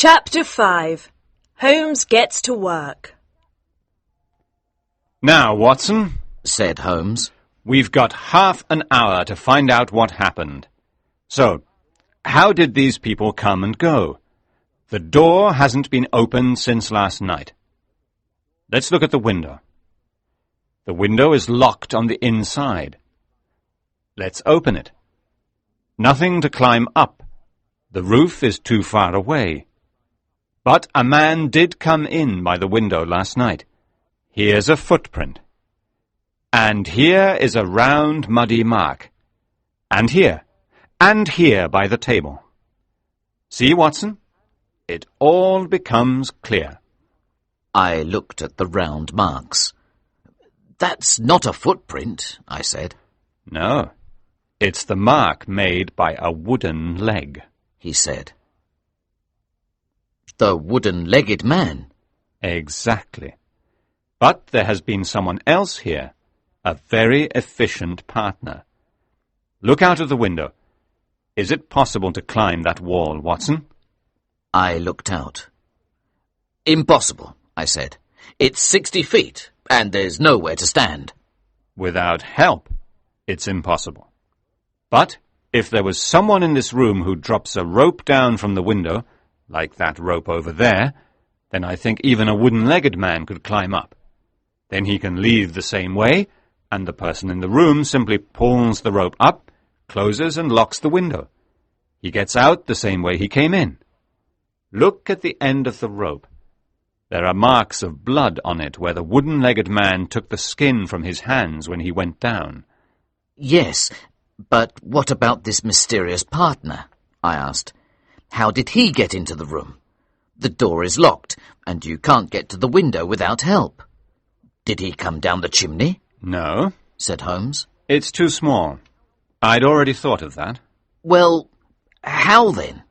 Chapter 5. Holmes gets to work. "Now, Watson," said Holmes, "we've got half an hour to find out what happened. So, how did these people come and go? The door hasn't been opened since last night. Let's look at the window. The window is locked on the inside. Let's open it. Nothing to climb up. The roof is too far away. But a man did come in by the window last night. Here's a footprint. And here is a round muddy mark. And here by the table. See, Watson? It all becomes clear." I looked at the round marks. "That's not a footprint," I said. "No, it's the mark made by a wooden leg," he said. The wooden-legged man? "Exactly. But there has been someone else here, a very efficient partner. Look out of the window. Is it possible to climb that wall, Watson?" I looked out. "Impossible," I said. "It's 60 feet, and there's nowhere to stand." "Without help, it's impossible. But if there was someone in this room who drops a rope down from the window, like that rope over there, then I think even a wooden-legged man could climb up. Then he can leave the same way, and the person in the room simply pulls the rope up, closes and locks the window. He gets out the same way he came in. Look at the end of the rope. There are marks of blood on it where the wooden-legged man took the skin from his hands when he went down." "Yes, but what about this mysterious partner?" I asked. "How did he get into the room? The door is locked, and you can't get to the window without help. Did he come down the chimney?" "No," said Holmes. "it's too small. I'd already thought of that." "Well, how then?"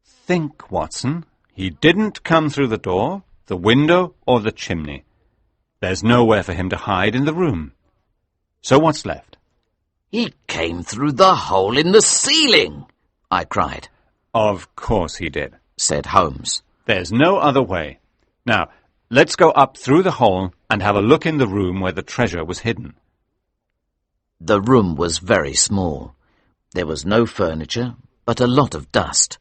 "Think, Watson. He didn't come through the door, the window, or the chimney. There's nowhere for him to hide in the room. So what's left?" "He came through the hole in the ceiling!" I cried. "Of course he did," said Holmes. "There's no other way. Now, let's go up through the hole and have a look in the room where the treasure was hidden." The room was very small. There was no furniture, but a lot of dust.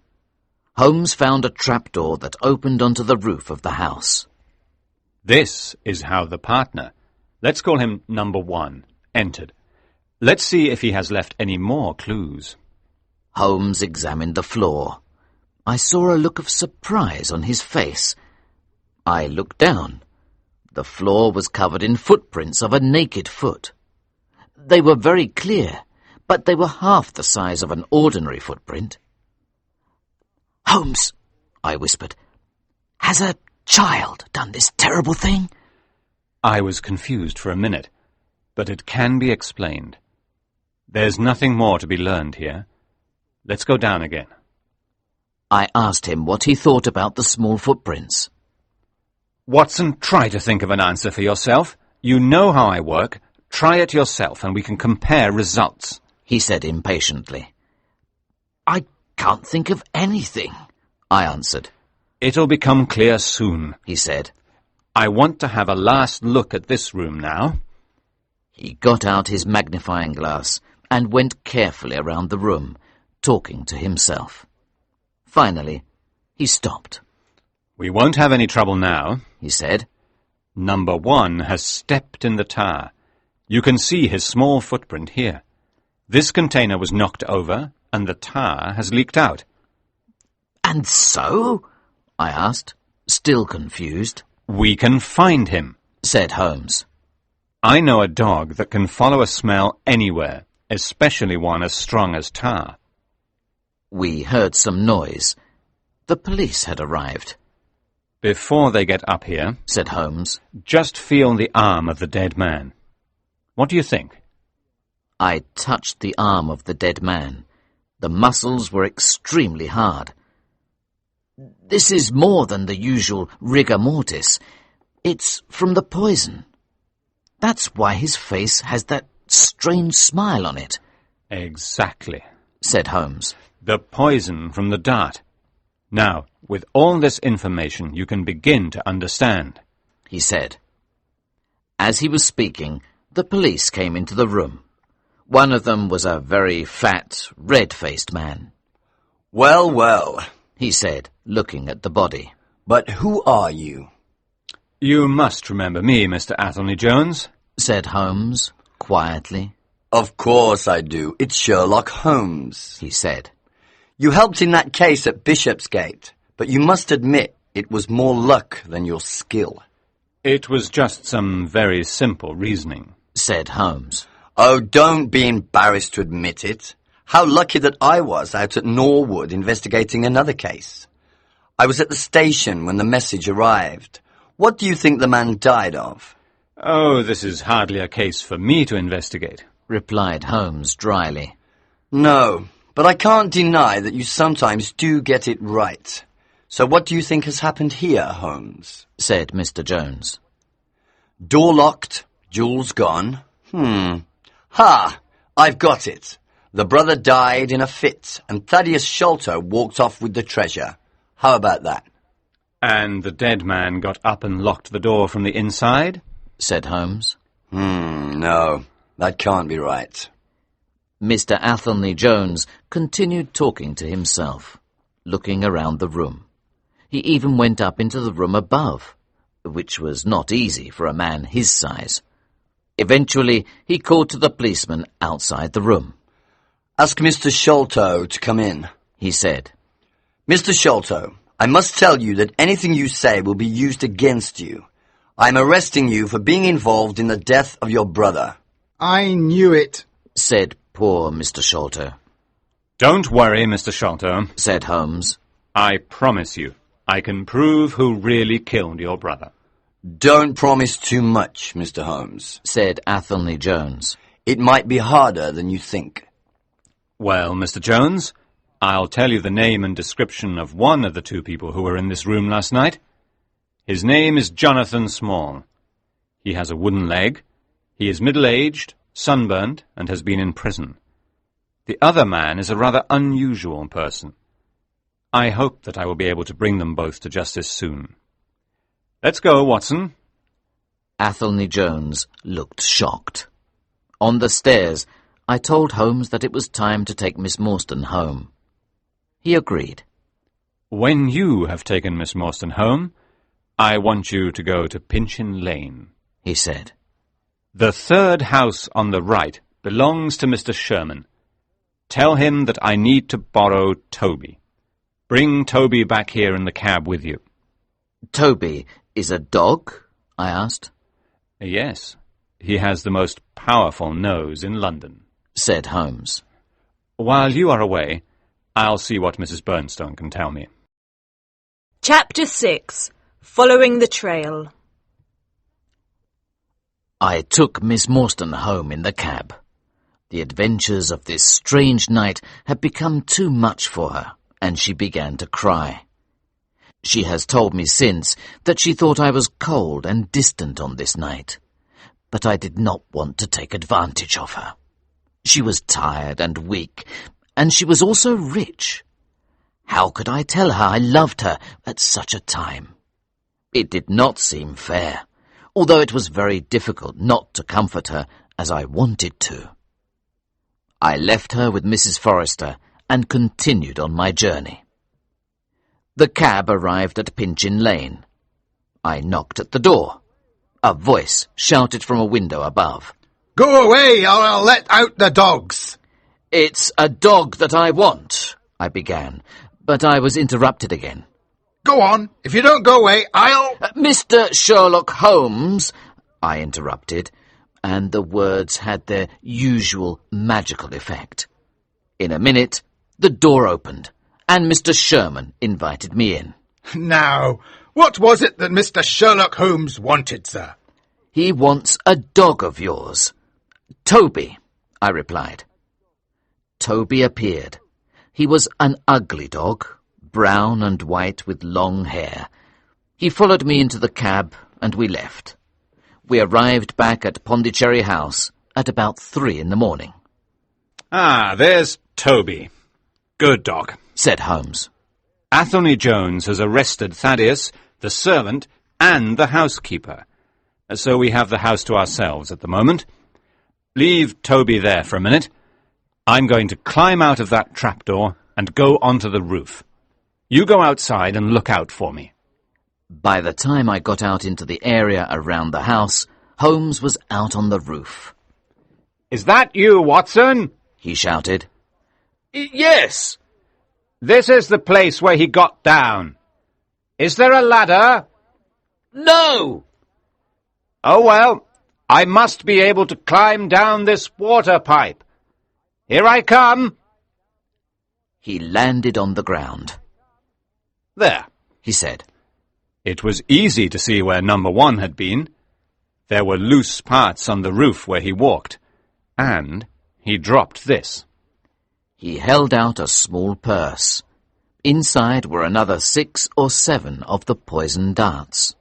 Holmes found a trapdoor that opened onto the roof of the house. This is how the partner, let's call him number 1, entered. Let's see if he has left any more clues. Holmes examined the floor. I saw a look of surprise on his face. I looked down. The floor was covered in footprints of a naked foot. They were very clear, but they were half the size of an ordinary footprint. "Holmes," I whispered, "has a child done this terrible thing?" I was confused for a minute, but it can be explained. There's nothing more to be learned here. Let's go down again. I asked him what he thought about the small footprints. "Watson, try to think of an answer for yourself. You know how I work. Try it yourself and we can compare results," he said impatiently. "I can't think of anything," I answered. "It'll become clear soon," he said. "I want to have a last look at this room now." He got out his magnifying glass and went carefully around the room, talking to himself. Finally, he stopped. "We won't have any trouble now," he said. "Number 1 has stepped in the tar. You can see his small footprint here. This container was knocked over, and the tar has leaked out." "And so?" I asked, still confused. "We can find him," said Holmes. "I know a dog that can follow a smell anywhere, especially one as strong as tar." We heard some noise. The police had arrived. "Before they get up here," said Holmes, "just feel the arm of the dead man. What do you think?" I touched the arm of the dead man. The muscles were extremely hard. "This is more than the usual rigor mortis. It's from the poison. That's why his face has that strange smile on it." "Exactly," said Holmes. "The poison from the dart. Now, With all this information, you can begin to understand," he said. As he was speaking, the police came into the room. One of them was a very fat, red-faced man. "Well, well," he said, looking at the body. "but who are you?" "You must remember me, Mr. Athelney Jones," said Holmes, quietly. "Of course I do. It's Sherlock Holmes," he said. "You helped in that case at Bishopsgate, but you must admit it was more luck than your skill." "It was just some very simple reasoning," said Holmes. "Oh, don't be embarrassed to admit it. How lucky that I was out at Norwood investigating another case. I was at the station when the message arrived. What do you think the man died of?" "Oh, this is hardly a case for me to investigate," replied Holmes dryly. "No, but I can't deny that you sometimes do get it right. So what do you think has happened here, Holmes?" said Mr. Jones. "Door locked, jewels gone. Ha! I've got it. The brother died in a fit, and Thaddeus Sholto walked off with the treasure. How about that?" "And the dead man got up and locked the door from the inside?" said Holmes. No, that can't be right. Mr. Athelney Jones continued talking to himself, looking around the room. He even went up into the room above, which was not easy for a man his size. Eventually, he called to the policeman outside the room. "Ask Mr. Sholto to come in," he said. "Mr. Sholto, I must tell you that anything you say will be used against you. I'm arresting you for being involved in the death of your brother." "I knew it," said poor Mr. Sholto. "Don't worry, Mr. Sholto," said Holmes. "I promise you, I can prove who really killed your brother." "Don't promise too much, Mr. Holmes," said Athelney Jones. "It might be harder than you think." "Well, Mr. Jones, I'll tell you the name and description of one of the two people who were in this room last night. His name is Jonathan Small. He has a wooden leg. He is middle-aged, sunburnt, and has been in prison. The other man is a rather unusual person. I hope that I will be able to bring them both to justice soon. Let's go, Watson." Athelney Jones looked shocked. On the stairs, I told Holmes that it was time to take Miss Morstan home. He agreed. "When you have taken Miss Morstan home, I want you to go to Pinchin Lane," he said. "The third house on the right belongs to Mr. Sherman. Tell him that I need to borrow Toby. Bring Toby back here in the cab with you." "Toby is a dog?" I asked. "Yes, he has the most powerful nose in London," said Holmes. "While you are away, I'll see what Mrs. Bernstone can tell me." Chapter 6. Following the Trail. I took Miss Morstan home in the cab. The adventures of this strange night had become too much for her, and she began to cry. She has told me since that she thought I was cold and distant on this night, but I did not want to take advantage of her. She was tired and weak, and she was also rich. How could I tell her I loved her at such a time? It did not seem fair, although it was very difficult not to comfort her as I wanted to. I left her with Mrs. Forrester and continued on my journey. The cab arrived at Pinchin Lane. I knocked at the door. A voice shouted from a window above. "Go away, or I'll let out the dogs." "It's a dog that I want," I began, but I was interrupted again. "Go on. If you don't go away, I'll—" "Mr. Sherlock Holmes," I interrupted, and the words had their usual magical effect. In a minute, the door opened, and Mr. Sherman invited me in. "Now, what was it that Mr. Sherlock Holmes wanted, sir?" "He wants a dog of yours." "Toby," I replied. Toby appeared. He was an ugly dog, brown and white with long hair. He followed me into the cab, and we left. We arrived back at Pondicherry House at about 3 in the morning. "Ah, there's Toby. Good dog," said Holmes. Athelney Jones has arrested Thaddeus, the servant, and the housekeeper. So we have the house to ourselves at the moment. Leave Toby there for a minute. I'm going to climb out of that trapdoor and go onto the roof. You go outside and look out for me. By the time I got out into the area around the house, Holmes was out on the roof. "Is that you, Watson?" He shouted. "Yes." "This is the place where he got down. Is there a ladder?" "No!" "Oh, well, I must be able to climb down this water pipe. Here I come." He landed on the ground. "There," he said. It was easy to see where number 1 had been. There were loose parts on the roof where he walked, and he dropped this. He held out a small purse. Inside were another 6 or 7 of the poison darts.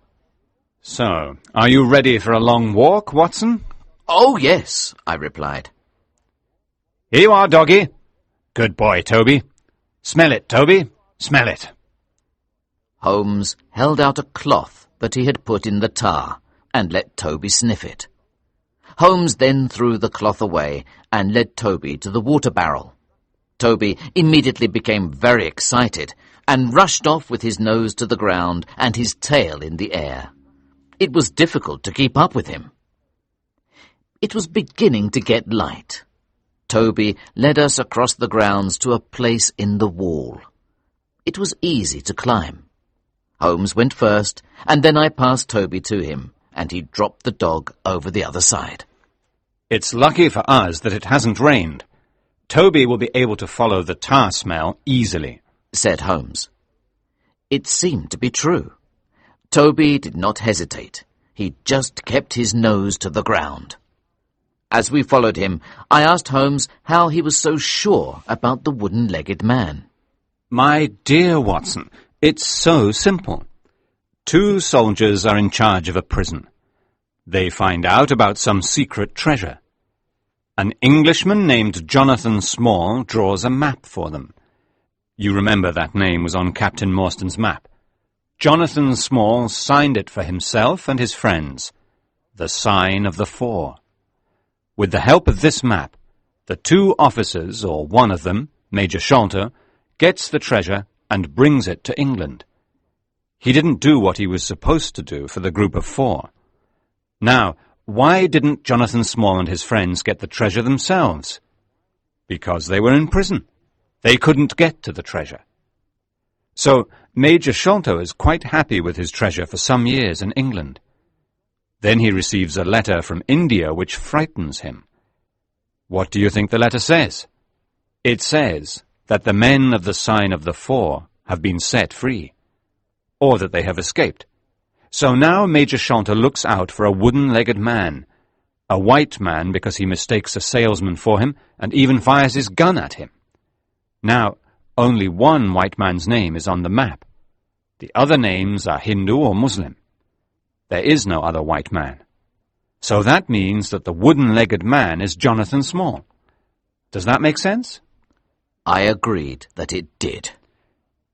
"So, are you ready for a long walk, Watson?" "Oh, yes," I replied. "Here you are, doggy. Good boy, Toby. Smell it, Toby. Smell it." Holmes held out a cloth that he had put in the tar and let Toby sniff it. Holmes then threw the cloth away and led Toby to the water barrel. Toby immediately became very excited and rushed off with his nose to the ground and his tail in the air. It was difficult to keep up with him. It was beginning to get light. Toby led us across the grounds to a place in the wall. It was easy to climb. Holmes went first, and then I passed Toby to him, and he dropped the dog over the other side. "It's lucky for us that it hasn't rained. Toby will be able to follow the tar smell easily," said Holmes. It seemed to be true. Toby did not hesitate. He just kept his nose to the ground. As we followed him, I asked Holmes how he was so sure about the wooden-legged man. "My dear Watson, it's so simple. 2 soldiers are in charge of a prison. They find out about some secret treasure. An Englishman named Jonathan Small draws a map for them. You remember that name was on Captain Morstan's map. Jonathan Small signed it for himself and his friends, the sign of the 4. With the help of this map, the 2 officers, or one of them, Major Sholto, gets the treasure and brings it to England. He didn't do what he was supposed to do for the group of 4. Now, why didn't Jonathan Small and his friends get the treasure themselves? Because they were in prison. They couldn't get to the treasure. So Major Sholto is quite happy with his treasure for some years in England. Then he receives a letter from India which frightens him. What do you think the letter says? It says that the men of the sign of the 4 have been set free, or that they have escaped. So now Major Sholto looks out for a wooden-legged man, a white man because he mistakes a salesman for him and even fires his gun at him. Now, only one white man's name is on the map. The other names are Hindu or Muslim. There is no other white man. So that means that the wooden-legged man is Jonathan Small. Does that make sense? I agreed that it did.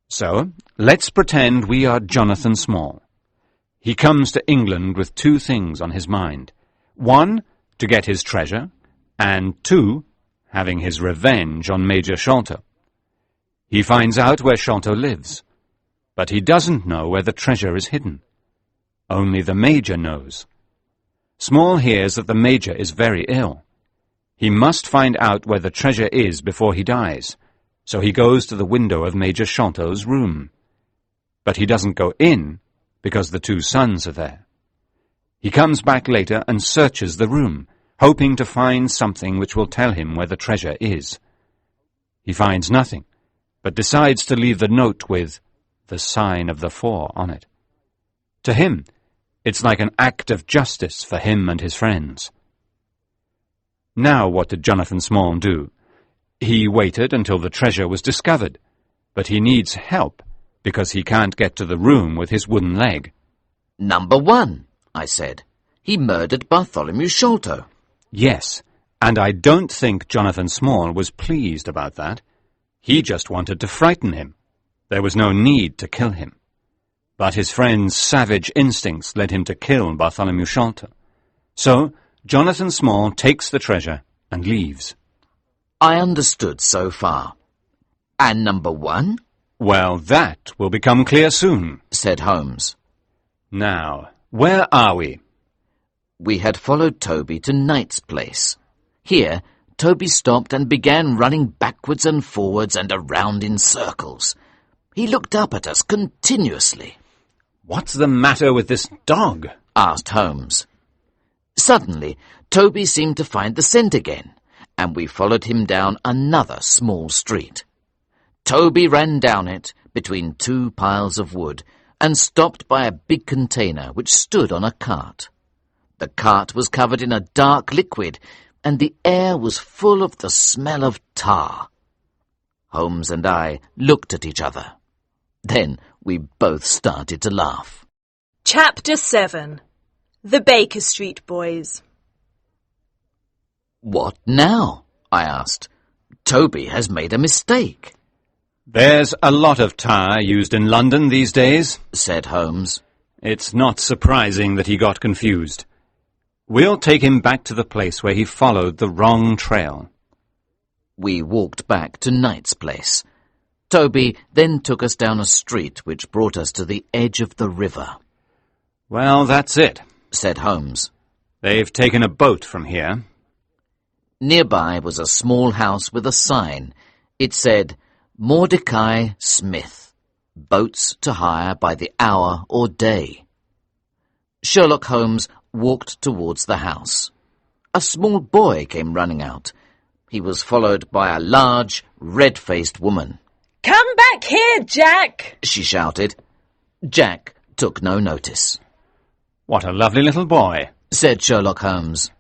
So, let's pretend we are Jonathan Small. He comes to England with 2 things on his mind. 1, to get his treasure, and 2, having his revenge on Major Sholto. He finds out where Sholto lives, but he doesn't know where the treasure is hidden. Only the Major knows. Small hears that the Major is very ill. He must find out where the treasure is before he dies, so he goes to the window of Major Sholto's room. But he doesn't go in, because the 2 sons are there. He comes back later and searches the room, hoping to find something which will tell him where the treasure is. He finds nothing, but decides to leave the note with the sign of the 4 on it. To him, it's like an act of justice for him and his friends. Now what did Jonathan Small do? He waited until the treasure was discovered, but he needs help because he can't get to the room with his wooden leg. Number 1, I said. He murdered Bartholomew Sholto. Yes, and I don't think Jonathan Small was pleased about that. He just wanted to frighten him. There was no need to kill him. But his friend's savage instincts led him to kill Bartholomew Sholto. So Jonathan Small takes the treasure and leaves. I understood so far. And number 1? Well, that will become clear soon, said Holmes. Now, where are we? We had followed Toby to Knight's place. Here, Toby stopped and began running backwards and forwards and around in circles. He looked up at us continuously. What's the matter with this dog? Asked Holmes. Suddenly, Toby seemed to find the scent again, and we followed him down another small street. Toby ran down it between 2 piles of wood and stopped by a big container which stood on a cart. The cart was covered in a dark liquid, and the air was full of the smell of tar. Holmes and I looked at each other. Then we both started to laugh. Chapter 7. The Baker Street Boys. What now? I asked. Toby has made a mistake. There's a lot of tar used in London these days, said Holmes. It's not surprising that he got confused. We'll take him back to the place where he followed the wrong trail. We walked back to Knight's place. Toby then took us down a street which brought us to the edge of the river. Well, that's it, said Holmes. They've taken a boat from here. Nearby was a small house with a sign. It said, Mordecai Smith, boats to hire by the hour or day. Sherlock Holmes walked towards the house. A small boy came running out. He was followed by a large, red-faced woman. Come back here, Jack! She shouted. Jack took no notice. What a lovely little boy, said Sherlock Holmes.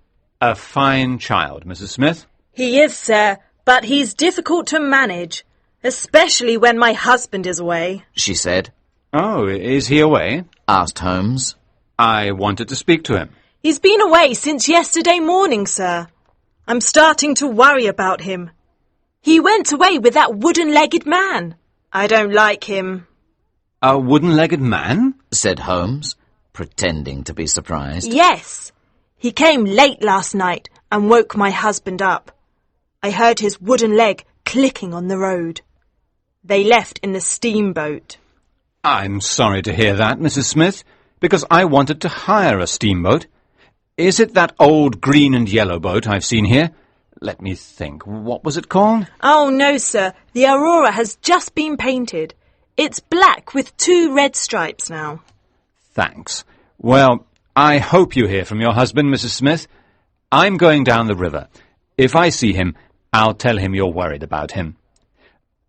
A fine child, Mrs. Smith. He is, sir, but he's difficult to manage, especially when my husband is away, she said. Oh, is he away? Asked Holmes. I wanted to speak to him. He's been away since yesterday morning, sir. I'm starting to worry about him. He went away with that wooden-legged man. I don't like him. A wooden-legged man? Said Holmes, pretending to be surprised. Yes. He came late last night and woke my husband up. I heard his wooden leg clicking on the road. They left in the steamboat. I'm sorry to hear that, Mrs. Smith, because I wanted to hire a steamboat. Is it that old green and yellow boat I've seen here? Let me think. What was it called? Oh, no, sir. The Aurora has just been painted. It's black with 2 red stripes now. Thanks. Well, I hope you hear from your husband, Mrs. Smith. I'm going down the river. If I see him, I'll tell him you're worried about him.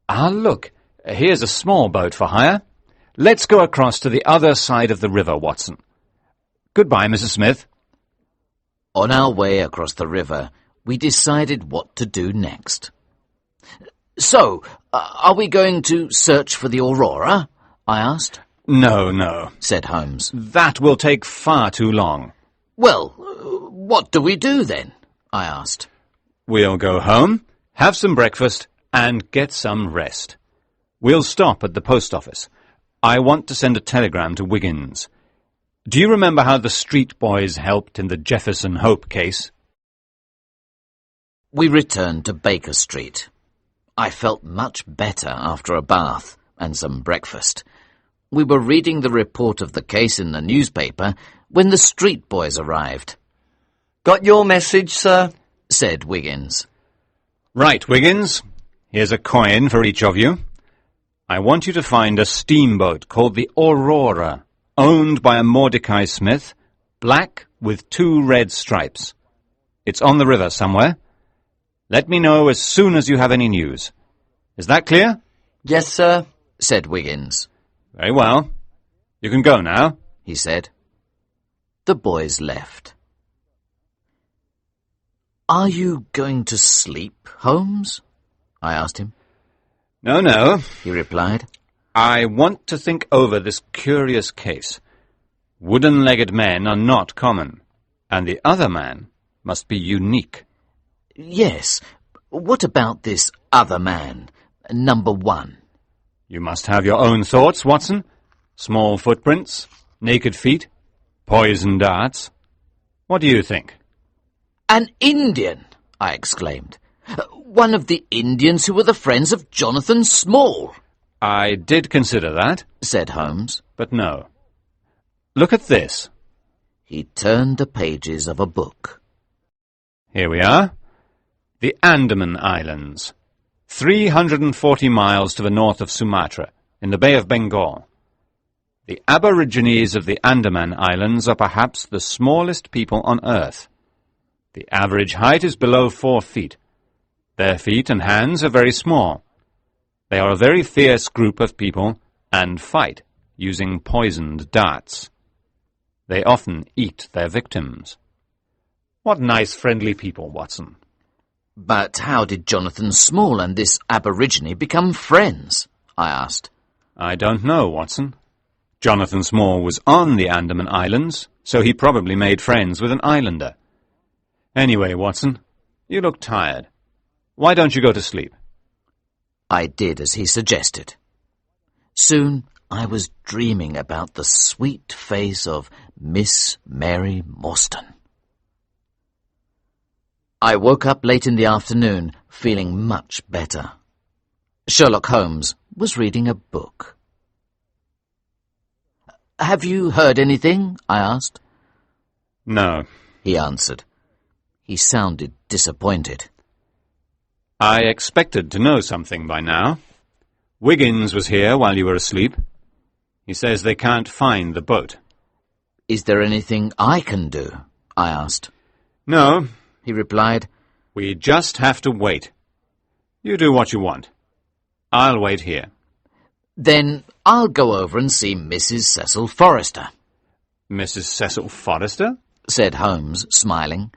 Ah, look. Here's a small boat for hire. Let's go across to the other side of the river, Watson. Goodbye, Mrs. Smith. On our way across the river, we decided what to do next. So, are we going to search for the Aurora? I asked. No, said Holmes. That will take far too long. Well, what do we do then? I asked. We'll go home, have some breakfast, and get some rest. We'll stop at the post office. I want to send a telegram to Wiggins. Do you remember how the street boys helped in the Jefferson Hope case? We returned to Baker Street. I felt much better after a bath and some breakfast. We were reading the report of the case in the newspaper when the street boys arrived. Got your message, sir? Said Wiggins. Right, Wiggins. Here's a coin for each of you. I want you to find a steamboat called the Aurora, owned by a Mordecai Smith, black with 2 red stripes. It's on the river somewhere. Let me know as soon as you have any news. Is that clear? Yes, sir, said Wiggins. Very well. You can go now, he said. The boys left. Are you going to sleep, Holmes? I asked him. No, he replied. I want to think over this curious case. Wooden-legged men are not common, and the other man must be unique. Yes. What about this other man, number 1? You must have your own thoughts, Watson. Small footprints, naked feet, poison darts. What do you think? An Indian, I exclaimed. One of the Indians who were the friends of Jonathan Small. I did consider that, said Holmes. but no. Look at this. He turned the pages of a book. Here we are. The Andaman Islands. 340 miles to the north of Sumatra, in the Bay of Bengal. The Aborigines of the Andaman Islands are perhaps the smallest people on earth. The average height is below 4 feet. Their feet and hands are very small. They are a very fierce group of people and fight using poisoned darts. They often eat their victims. What nice, friendly people, Watson. But how did Jonathan Small and this Aborigine become friends? I asked. I don't know, Watson. Jonathan Small was on the Andaman Islands, so he probably made friends with an islander. Anyway, Watson, you look tired. Why don't you go to sleep? I did as he suggested. Soon I was dreaming about the sweet face of Miss Mary Morstan. I woke up late in the afternoon, feeling much better. Sherlock Holmes was reading a book. "Have you heard anything?" I asked. No. He answered. He sounded disappointed. I expected to know something by now. Wiggins was here while you were asleep. He says they can't find the boat. "Is there anything I can do?" I asked. No, He replied. we just have to wait. You do what you want. I'll wait here. "Then I'll go over and see Mrs. Cecil Forrester," Mrs. Cecil Forrester? said Holmes, smiling.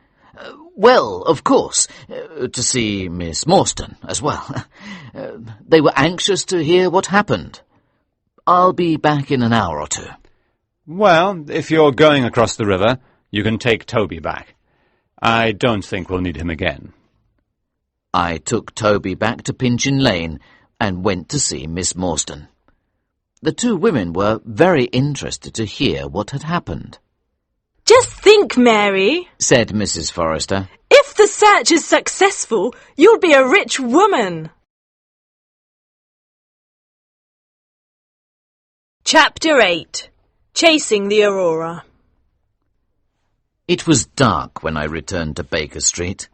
"Well, of course, to see Miss Morstan as well. They were anxious to hear what happened. I'll be back in an hour or two." Well, if you're going across the river, you can take Toby back. I don't think we'll need him again. I took Toby back to Pinchin Lane and went to see Miss Morstan. The two women were very interested to hear what had happened. Just think, Mary. Said Mrs. Forrester. If the search is successful, you'll be a rich woman. Chapter 8. Chasing the Aurora. It was dark when I returned to Baker Street.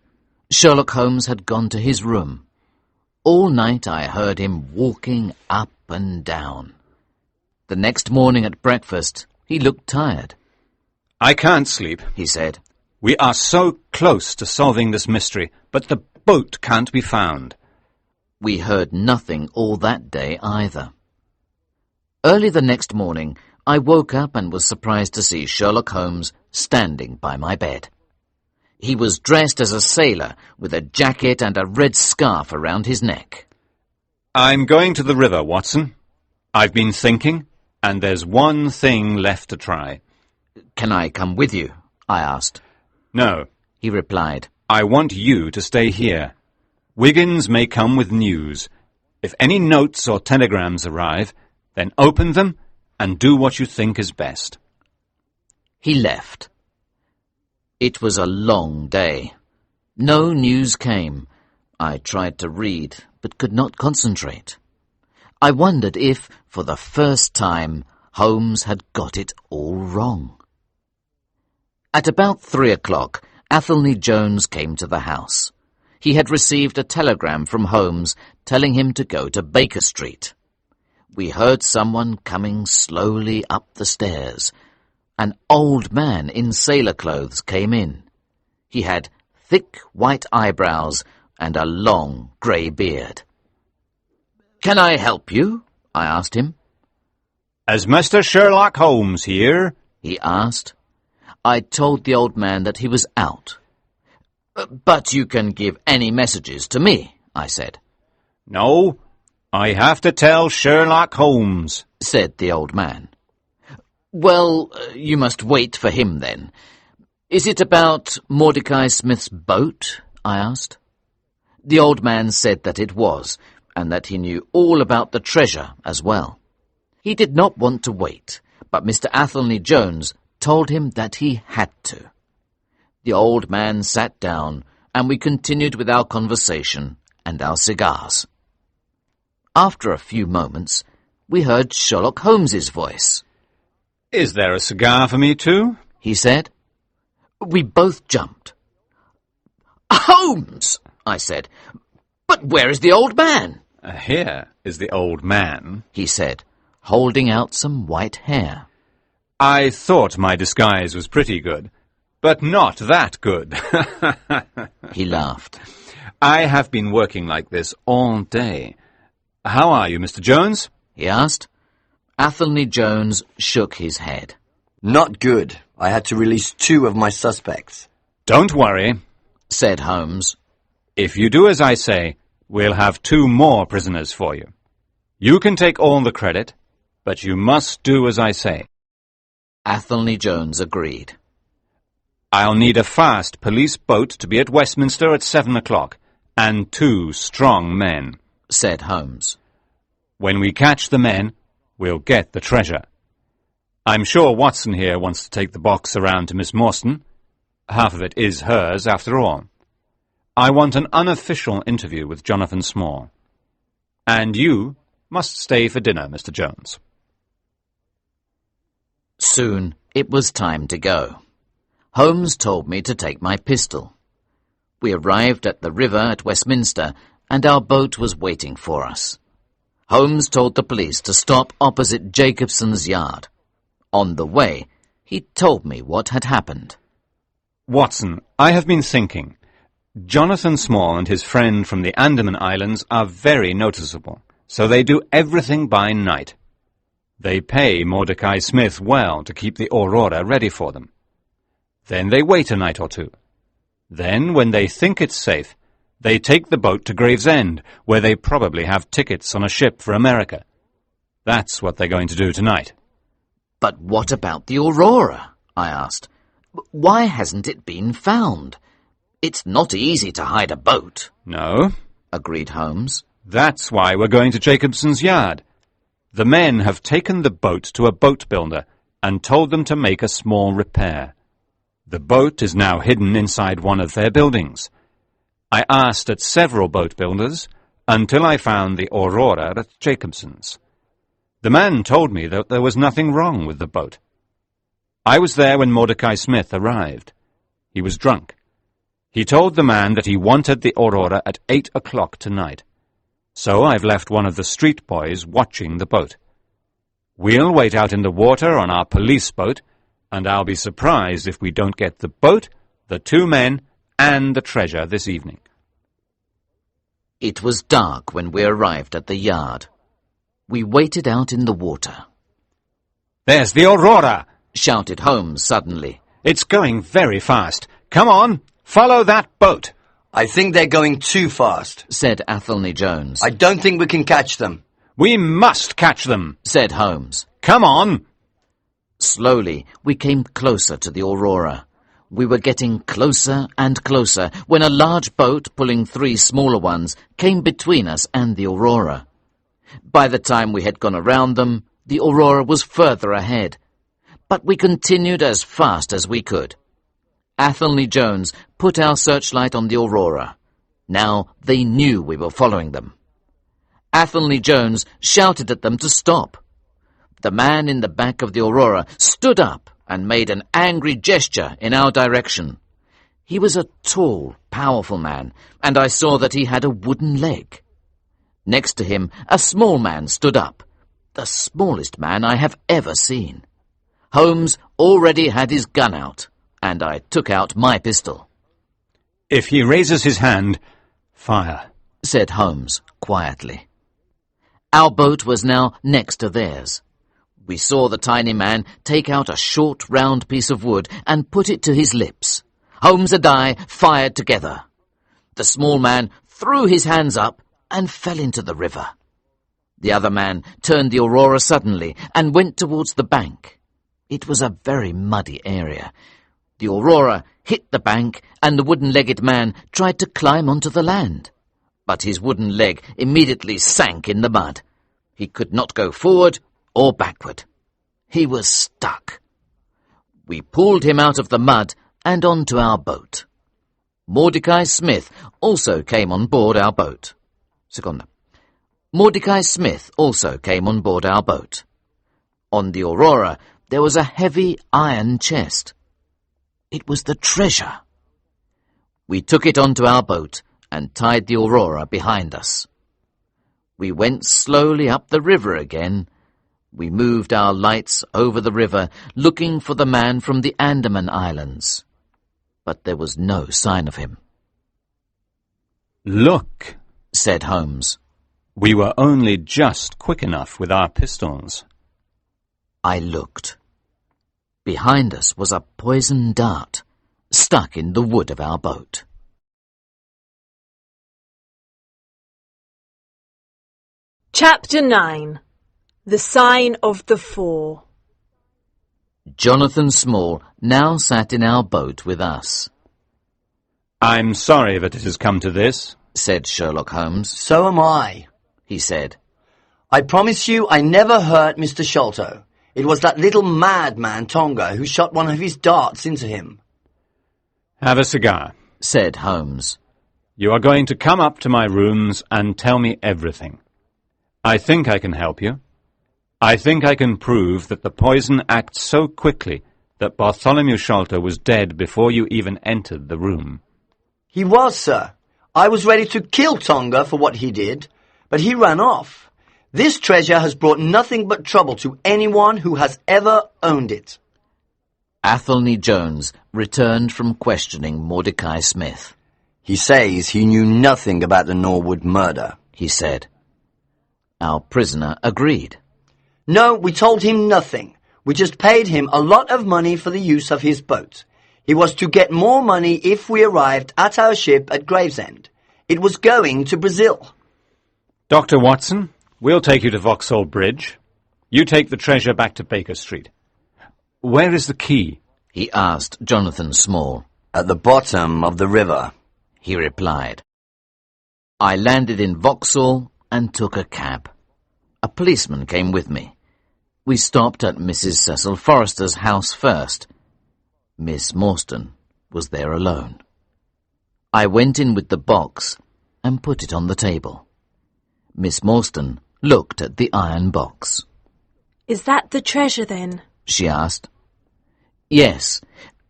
Sherlock Holmes had gone to his room. All night I heard him walking up and down. The next morning at breakfast, he looked tired. I can't sleep, he said. We are so close to solving this mystery, but the boat can't be found. We heard nothing all that day either. Early the next morning, I woke up and was surprised to see Sherlock Holmes standing by my bed. He was dressed as a sailor, with a jacket and a red scarf around his neck. I'm going to the river, Watson. I've been thinking, and there's one thing left to try. Can I come with you? I asked. No, he replied. I want you to stay here. Wiggins may come with news. If any notes or telegrams arrive, then open them and do what you think is best. He left. It was a long day. No news came. I tried to read, but could not concentrate. I wondered if, for the first time, Holmes had got it all wrong. At about 3 o'clock, Athelney Jones came to the house. He had received a telegram from Holmes telling him to go to Baker Street. We heard someone coming slowly up the stairs. An old man in sailor clothes came in. He had thick white eyebrows and a long grey beard. "Can I help you?" I asked him. Is Mr. Sherlock Holmes here? He asked. I told the old man that he was out. "But you can give any messages to me," I said. No, I have to tell Sherlock Holmes, said the old man. "Well, you must wait for him then. Is it about Mordecai Smith's boat?" I asked. The old man said that it was, and that he knew all about the treasure as well. He did not want to wait, but Mr. Athelney Jones told him that he had to. The old man sat down, and we continued with our conversation and our cigars. After a few moments, we heard Sherlock Holmes's voice. "Is there a cigar for me too?" he said. We both jumped. "Holmes!" I said. "But where is the old man?" "Here is the old man," he said, holding out some white hair. "I thought my disguise was pretty good, but not that good." He laughed. "I have been working like this all day. How are you, Mr. Jones?" he asked. Athelney Jones shook his head. Not good. I had to release 2 of my suspects. "Don't worry," said Holmes. "If you do as I say, we'll have 2 more prisoners for you. You can take all the credit, but you must do as I say." Athelney Jones agreed. "I'll need a fast police boat to be at Westminster at 7 o'clock, and 2 strong men," said Holmes. "When we catch the men, we'll get the treasure. I'm sure Watson here wants to take the box around to Miss Morstan. Half of it is hers, after all. I want an unofficial interview with Jonathan Small. And you must stay for dinner, Mr. Jones." Soon it was time to go. Holmes told me to take my pistol. We arrived at the river at Westminster, and our boat was waiting for us. Holmes told the police to stop opposite Jacobson's yard. On the way, he told me what had happened. "Watson, I have been thinking. Jonathan Small and his friend from the Andaman Islands are very noticeable, so they do everything by night. They pay Mordecai Smith well to keep the Aurora ready for them. Then they wait a night or 2. Then, when they think it's safe, they take the boat to Gravesend, where they probably have tickets on a ship for America. That's what they're going to do tonight." "But what about the Aurora?" I asked. "Why hasn't it been found? It's not easy to hide a boat." "No," agreed Holmes. "that's why we're going to Jacobson's yard. The men have taken the boat to a boat builder and told them to make a small repair. The boat is now hidden inside one of their buildings. I asked at several boat builders until I found the Aurora at Jacobson's. The man told me that there was nothing wrong with the boat. I was there when Mordecai Smith arrived. He was drunk. He told the man that he wanted the Aurora at 8 o'clock tonight. So I've left one of the street boys watching the boat. We'll wait out in the water on our police boat, and I'll be surprised if we don't get the boat, the 2 men, and the treasure this evening." It was dark when we arrived at the yard. We waited out in the water. "There's the Aurora!" shouted Holmes suddenly. "It's going very fast. Come on, follow that boat." I think they're going too fast. said Athelney Jones. I don't think we can catch them. "We must catch them," said Holmes. "Come on." Slowly, we came closer to the Aurora. We were getting closer and closer when a large boat pulling 3 smaller ones came between us and the Aurora. By the time we had gone around them, the Aurora was further ahead. But we continued as fast as we could. Athelney Jones put our searchlight on the Aurora. Now they knew we were following them. Athelney Jones shouted at them to stop. The man in the back of the Aurora stood up and made an angry gesture in our direction. He was a tall, powerful man, and I saw that he had a wooden leg. Next to him, a small man stood up, the smallest man I have ever seen. Holmes already had his gun out, and I took out my pistol. "If he raises his hand, fire," said Holmes quietly. Our boat was now next to theirs. We saw the tiny man take out a short, round piece of wood and put it to his lips. Holmes and I fired together. The small man threw his hands up and fell into the river. The other man turned the Aurora suddenly and went towards the bank. It was a very muddy area. The Aurora hit the bank and the wooden-legged man tried to climb onto the land. but his wooden leg immediately sank in the mud. He could not go forward or backward. He was stuck. We pulled him out of the mud and onto our boat. Mordecai Smith also came on board our boat. Seconda. Mordecai Smith also came on board our boat. On the Aurora, there was a heavy iron chest. It was the treasure. We took it onto our boat and tied the Aurora behind us. We went slowly up the river again. We moved our lights over the river, looking for the man from the Andaman Islands. But there was no sign of him. "Look," said Holmes. "we were only just quick enough with our pistols." I looked. Behind us was a poisoned dart, stuck in the wood of our boat. Chapter 9. The Sign of the Four. Jonathan Small now sat in our boat with us. "I'm sorry that it has come to this," said Sherlock Holmes. So am I. He said. I promise you I never hurt Mr. Sholto. It was that little madman Tonga who shot one of his darts into him. "Have a cigar. Said Holmes. You are going to come up to my rooms and tell me everything. I think I can help you. I think I can prove that the poison acts so quickly that Bartholomew Sholto was dead before you even entered the room." He was, sir. I was ready to kill Tonga for what he did, but he ran off. This treasure has brought nothing but trouble to anyone who has ever owned it. Athelney Jones returned from questioning Mordecai Smith. He says he knew nothing about the Norwood murder, he said. Our prisoner agreed. No, we told him nothing. We just paid him a lot of money for the use of his boat. He was to get more money if we arrived at our ship at Gravesend. It was going to Brazil. "Dr. Watson, we'll take you to Vauxhall Bridge. You take the treasure back to Baker Street. Where is the key?" he asked Jonathan Small. At the bottom of the river, he replied. I landed in Vauxhall and took a cab. A policeman came with me. We stopped at Mrs. Cecil Forrester's house first. Miss Morstan was there alone. I went in with the box and put it on the table. Miss Morstan looked at the iron box. "Is that the treasure, then?" she asked. Yes,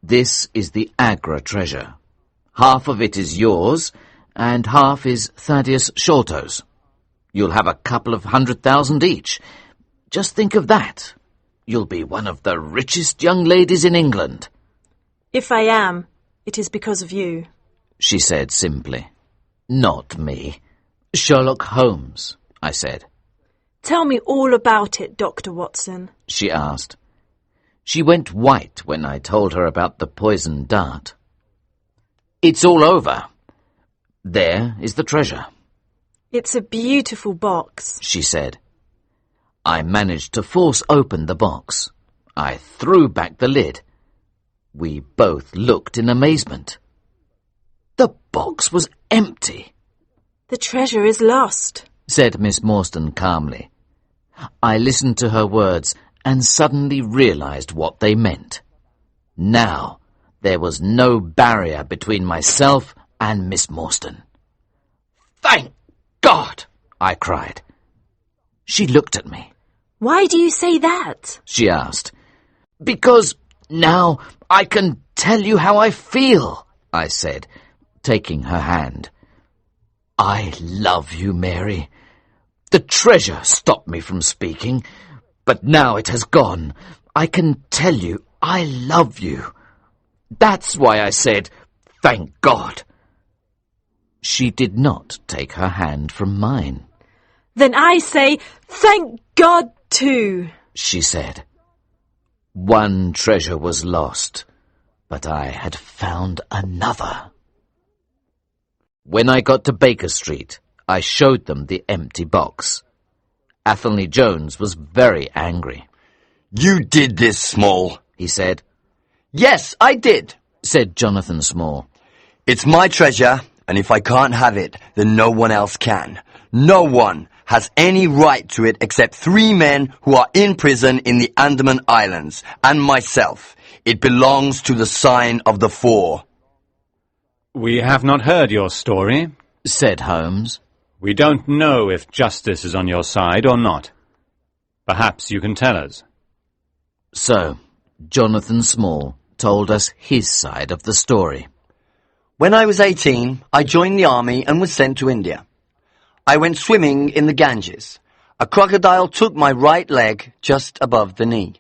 this is the Agra treasure. Half of it is yours, and half is Thaddeus Sholto's. You'll have a couple of 100,000 each. Just think of that. You'll be one of the richest young ladies in England. "If I am, it is because of you," she said simply. Not me. Sherlock Holmes, I said. "Tell me all about it, Dr. Watson," she asked. She went white when I told her about the poisoned dart. It's all over. There is the treasure. "It's a beautiful box," she said. I managed to force open the box. I threw back the lid. We both looked in amazement. The box was empty. "The treasure is lost," said Miss Morstan calmly. I listened to her words and suddenly realized what they meant. Now there was no barrier between myself and Miss Morstan. Thank God! I cried. She looked at me. "Why do you say that?" she asked. Because now I can tell you how I feel, I said, taking her hand. I love you, Mary. The treasure stopped me from speaking, but now it has gone. I can tell you I love you. That's why I said, thank God. She did not take her hand from mine. "Then I say, thank God too," she said. One treasure was lost, but I had found another. When I got to Baker Street, I showed them the empty box. Athelney Jones was very angry. You did this, Small, he said. Yes, I did, said Jonathan Small. It's my treasure, And if I can't have it, then no one else can. No one has any right to it except 3 men who are in prison in the Andaman Islands, and myself. It belongs to the sign of the 4. We have not heard your story, said Holmes. We don't know if justice is on your side or not. Perhaps you can tell us. So, Jonathan Small told us his side of the story. When I was 18, I joined the army and was sent to India. I went swimming in the Ganges. A crocodile took my right leg just above the knee.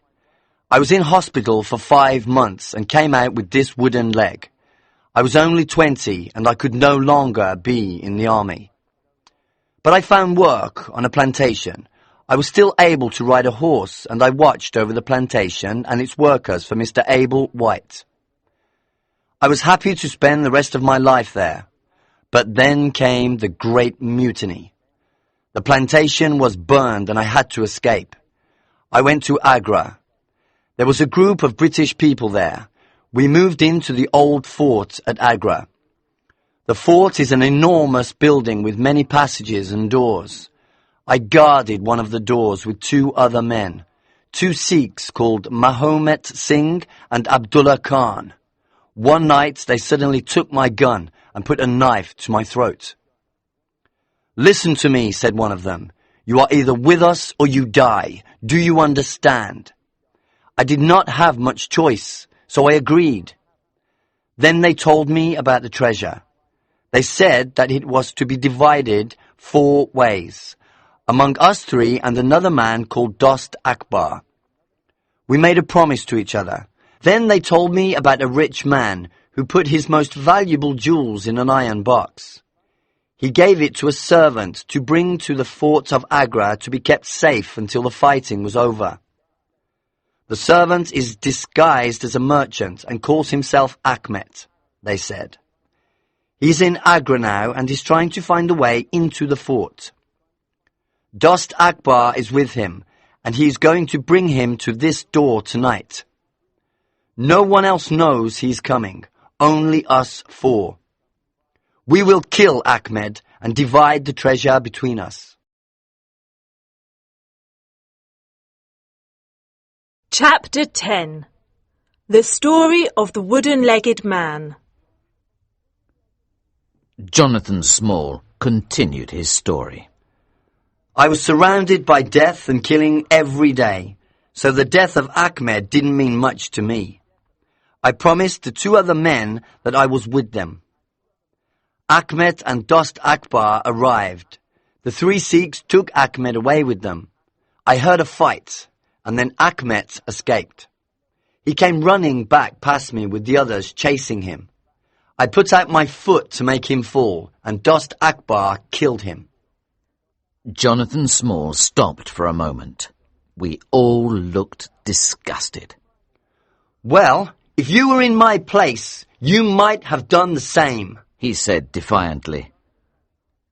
I was in hospital for 5 months and came out with this wooden leg. I was only 20 and I could no longer be in the army. But I found work on a plantation. I was still able to ride a horse, and I watched over the plantation and its workers for Mr. Abel White. I was happy to spend the rest of my life there. But then came the Great Mutiny. The plantation was burned and I had to escape. I went to Agra. There was a group of British people there. We moved into the old fort at Agra. The fort is an enormous building with many passages and doors. I guarded one of the doors with 2 other men, 2 Sikhs called Mahomet Singh and Abdullah Khan. One night they suddenly took my gun and put a knife to my throat. "Listen to me," said one of them. "You are either with us or you die. Do you understand?" I did not have much choice, so I agreed. Then they told me about the treasure. They said that it was to be divided 4 ways, among us 3 and another man called Dost Akbar. We made a promise to each other. Then they told me about a rich man who put his most valuable jewels in an iron box. He gave it to a servant to bring to the fort of Agra to be kept safe until the fighting was over. The servant is disguised as a merchant and calls himself Ahmed, they said. He's in Agra now and is trying to find a way into the fort. Dost Akbar is with him, and he is going to bring him to this door tonight. No one else knows he's coming. Only us 4. We will kill Ahmed and divide the treasure between us. Chapter 10. The Story of the Wooden-Legged Man. Jonathan Small continued his story. I was surrounded by death and killing every day, so the death of Ahmed didn't mean much to me. I promised the 2 other men that I was with them. Ahmed and Dost Akbar arrived. The 3 Sikhs took Ahmed away with them. I heard a fight, and then Ahmed escaped. He came running back past me with the others chasing him. I put out my foot to make him fall, and Dost Akbar killed him. Jonathan Small stopped for a moment. We all looked disgusted. "Well, if you were in my place, you might have done the same," he said defiantly.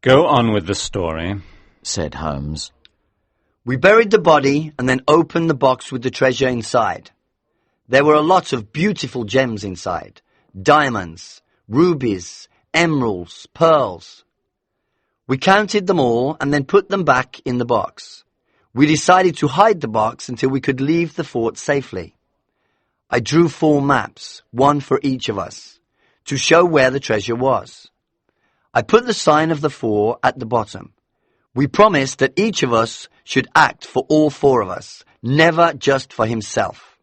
Go on with the story, said Holmes. We buried the body and then opened the box with the treasure inside. There were a lot of beautiful gems inside. Diamonds, rubies, emeralds, pearls. We counted them all and then put them back in the box. We decided to hide the box until we could leave the fort safely. I drew 4 maps, 1 for each of us, to show where the treasure was. I put the sign of the 4 at the bottom. We promised that each of us should act for all 4 of us, never just for himself.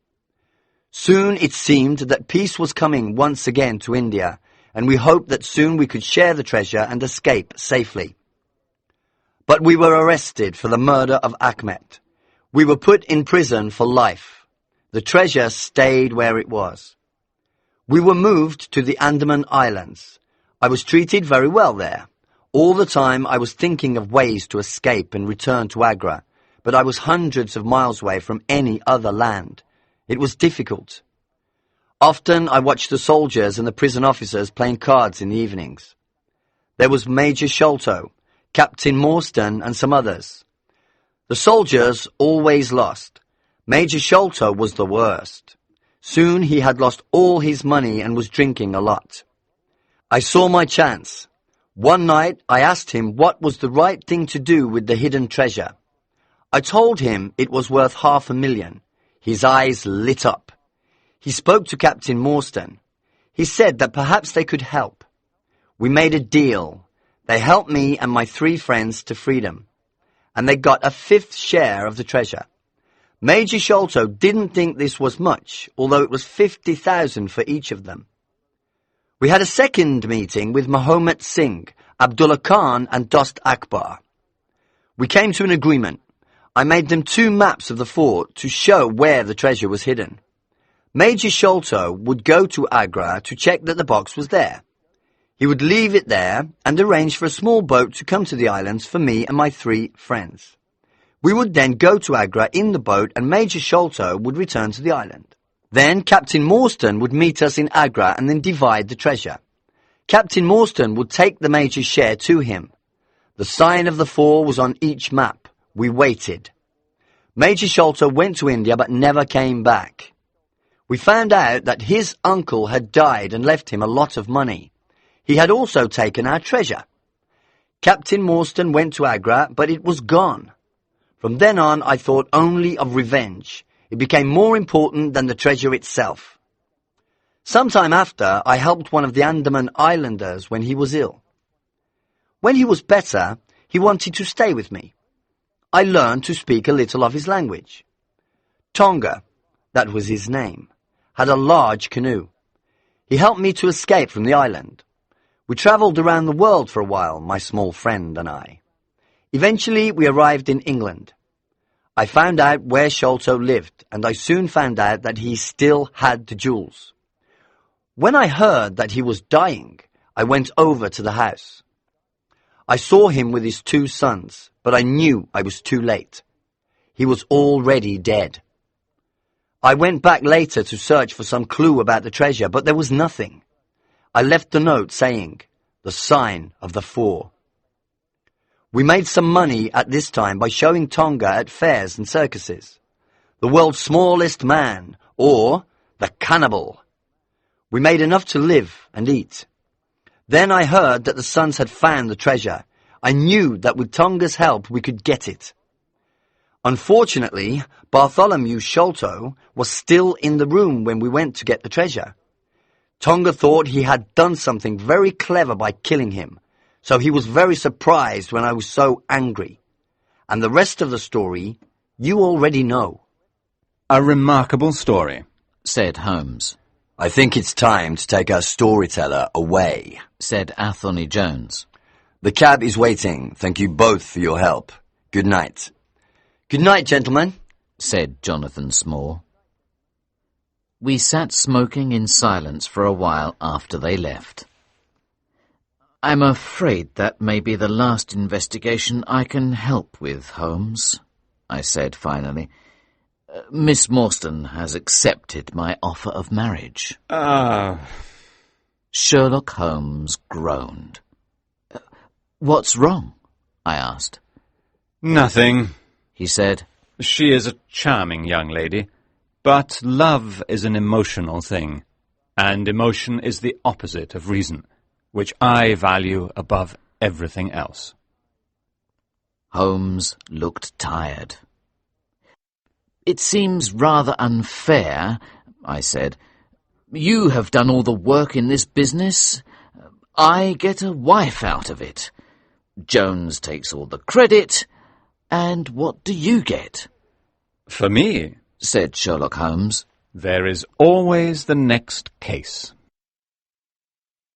Soon it seemed that peace was coming once again to India, and we hoped that soon we could share the treasure and escape safely. But we were arrested for the murder of Ahmed. We were put in prison for life. The treasure stayed where it was. We were moved to the Andaman Islands. I was treated very well there. All the time I was thinking of ways to escape and return to Agra, but I was hundreds of miles away from any other land. It was difficult. Often I watched the soldiers and the prison officers playing cards in the evenings. There was Major Sholto, Captain Morstan and some others. The soldiers always lost. Major Sholto was the worst. Soon he had lost all his money and was drinking a lot. I saw my chance. One night I asked him what was the right thing to do with the hidden treasure. I told him it was worth $500,000. His eyes lit up. He spoke to Captain Morstan. He said that perhaps they could help. We made a deal. They helped me and my 3 friends to freedom, and they got a 5th share of the treasure. Major Sholto didn't think this was much, although it was $50,000 for each of them. We had a second meeting with Mahomet Singh, Abdullah Khan and Dost Akbar. We came to an agreement. I made them 2 maps of the fort to show where the treasure was hidden. Major Sholto would go to Agra to check that the box was there. He would leave it there and arrange for a small boat to come to the islands for me and my 3 friends. We would then go to Agra in the boat and Major Sholto would return to the island. Then Captain Morstan would meet us in Agra and then divide the treasure. Captain Morstan would take the Major's share to him. The sign of the 4 was on each map. We waited. Major Sholto went to India but never came back. We found out that his uncle had died and left him a lot of money. He had also taken our treasure. Captain Morstan went to Agra, but it was gone. From then on, I thought only of revenge. It became more important than the treasure itself. Sometime after, I helped one of the Andaman Islanders when he was ill. When he was better, he wanted to stay with me. I learned to speak a little of his language. Tonga, that was his name, had a large canoe. He helped me to escape from the island. We travelled around the world for a while, my small friend and I. Eventually, we arrived in England. I found out where Sholto lived, and I soon found out that he still had the jewels. When I heard that he was dying, I went over to the house. I saw him with his 2 sons, but I knew I was too late. He was already dead. I went back later to search for some clue about the treasure, but there was nothing. I left the note saying, "The sign of the 4." We made some money at this time by showing Tonga at fairs and circuses. The world's smallest man, or the cannibal. We made enough to live and eat. Then I heard that the sons had found the treasure. I knew that with Tonga's help we could get it. Unfortunately, Bartholomew Sholto was still in the room when we went to get the treasure. Tonga thought he had done something very clever by killing him, so he was very surprised when I was so angry. And the rest of the story you already know. A remarkable story, said Holmes. I think it's time to take our storyteller away, said Anthony Jones. The cab is waiting. Thank you both for your help. Good night. Good night, gentlemen, said Jonathan Small. We sat smoking in silence for a while after they left. I'm afraid that may be the last investigation I can help with, Holmes, I said finally. Miss Morstan has accepted my offer of marriage. Sherlock Holmes groaned. What's wrong? I asked. Nothing, he said. She is a charming young lady, but love is an emotional thing, and emotion is the opposite of reason, which I value above everything else. Holmes looked tired. It seems rather unfair, I said. You have done all the work in this business. I get a wife out of it. Jones takes all the credit, and what do you get? For me, said Sherlock Holmes, there is always the next case.